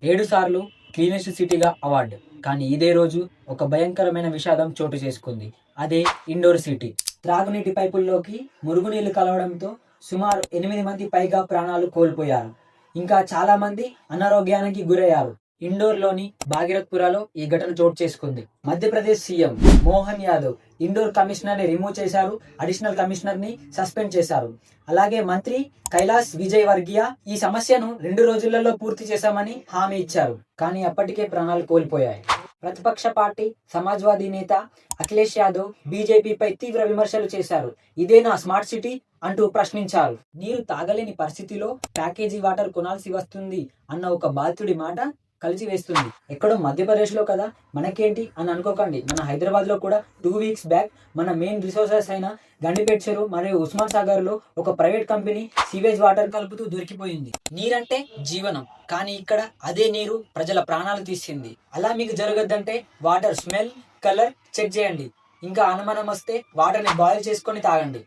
7 సార్లు క్లీనెస్ట్ సిటీగా అవార్డు. కానీ ఇదే రోజు ఒక భయంకరమైన విషాదం చోటు చేసుకుంది. అదే ఇండోర్ సిటీ. త్రాగునీటి పైపుల్లోకి మురుగునీళ్లు కలవడంతో సుమారు 8 మంది పైగా ప్రాణాలు కోల్పోయారు. ఇంకా చాలా మంది అనారోగ్యానికి గురయ్యారు. ఇండోర్లోని భాగీరథ్పురాలో ఈ ఘటన చోటు చేసుకుంది. మధ్యప్రదేశ్ సీఎం మోహన్ యాదవ్ ఇండోర్ కమిషనర్ని రిమూవ్ చేశారు. అడిషనల్ కమిషనర్ని సస్పెండ్ చేశారు. అలాగే మంత్రి కైలాస్ విజయ్ వర్గియ ఈ సమస్యను 2 రోజులలో పూర్తి చేశామని హామీ ఇచ్చారు. కానీ అప్పటికే ప్రాణాలు కోల్పోయాయి. ప్రతిపక్ష పార్టీ సమాజ్వాదీ నేత అఖిలేష్ యాదవ్ బీజేపీపై తీవ్ర విమర్శలు చేశారు. ఇదేనా స్మార్ట్ సిటీ అంటూ ప్రశ్నించారు. నీరు తాగలేని పరిస్థితిలో ప్యాకేజీ వాటర్ కొనాల్సి వస్తుంది అన్న ఒక బాధితుడి మాట కలిసి వేస్తుంది. ఎక్కడో మధ్యప్రదేశ్ లో కదా, మనకేంటి అని అనుకోకండి. మన హైదరాబాద్ లో కూడా 2 వీక్స్ బ్యాక్ మన మెయిన్ రిసోర్సెస్ అయిన గండిపేట చెరువు మరియు ఉస్మాన్ సాగర్ లో ఒక ప్రైవేట్ కంపెనీ సీవేజ్ వాటర్ కలుపుతూ దొరికిపోయింది. నీరంటే జీవనం, కానీ ఇక్కడ అదే నీరు ప్రజల ప్రాణాలు తీసింది. అలా మీకు జరగద్దంటే వాటర్ స్మెల్, కలర్ చెక్ చేయండి. ఇంకా అనుమానం వస్తే వాటర్ని బాయిల్ చేసుకొని తాగండి.